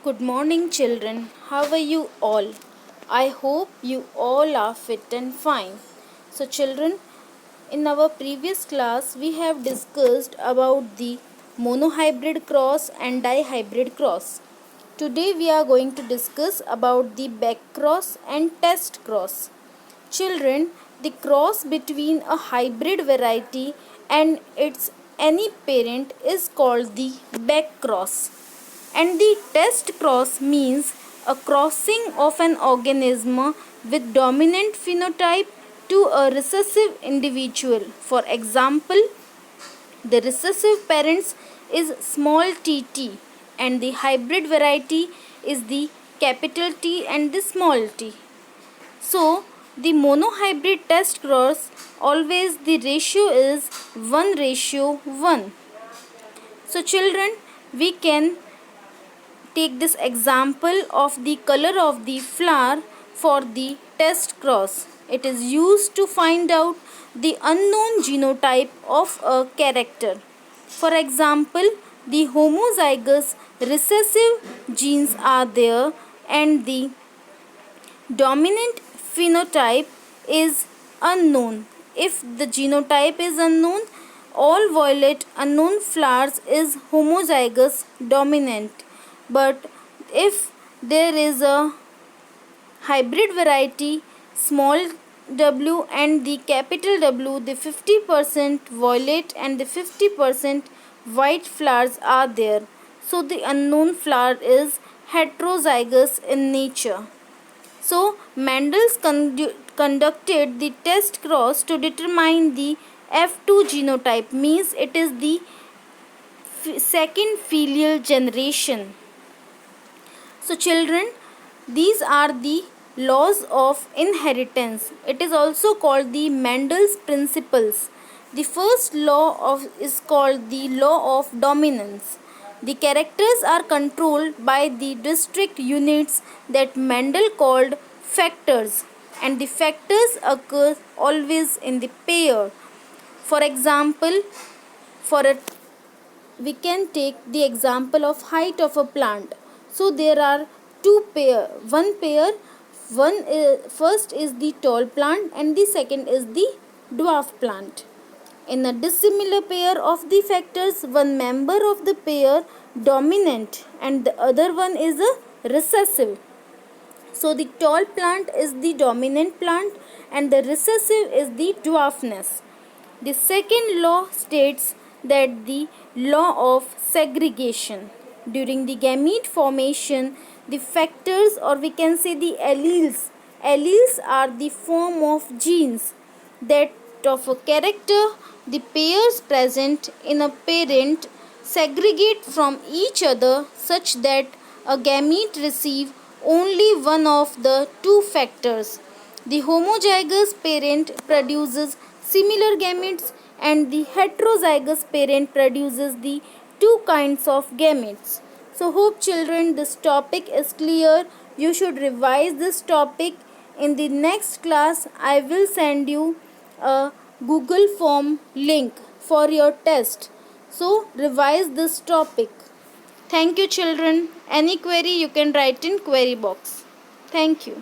Good morning, children. How are you all? I hope you all are fit and fine. So, children, in our previous class, we have discussed about the monohybrid cross and dihybrid cross. Today, we are going to discuss about the back cross and test cross. Children, the cross between a hybrid variety and its any parent is called the back cross. And the test cross means a crossing of an organism with dominant phenotype to a recessive individual. For example, the recessive parents is small tt and the hybrid variety is the capital T and the small t. So, the monohybrid test cross always the ratio is 1:1. So, children, we can take this example of the color of the flower for the test cross. It is used to find out the unknown genotype of a character. For example, the homozygous recessive genes are there and the dominant phenotype is unknown. If the genotype is unknown, all violet unknown flowers is homozygous dominant. But if there is a hybrid variety, small w and the capital W, the 50% violet and the 50% white flowers are there. So the unknown flower is heterozygous in nature. So Mendel's conducted the test cross to determine the F2 genotype, means it is the second filial generation. So children, these are the laws of inheritance. It is also called the Mendel's principles. The first law is called the law of dominance. The characters are controlled by the distinct units that Mendel called factors, and the factors occur always in the pair. For example, we can take the example of height of a plant. So there are first is the tall plant and the second is the dwarf plant. In a dissimilar pair of the factors, one member of the pair dominant and the other one is a recessive. So the tall plant is the dominant plant and the recessive is the dwarfness. The second law states that the law of segregation. During the gamete formation, the factors, or we can say the alleles are the form of genes that of a character. The pairs present in a parent segregate from each other such that a gamete receive only one of the two factors. The homozygous parent produces similar gametes and the heterozygous parent produces the two kinds of gametes. So hope children this topic is clear. You should revise this topic. In the next class I will send you a Google form link for your test. So revise this topic. Thank you children. Any query you can write in query box. Thank you.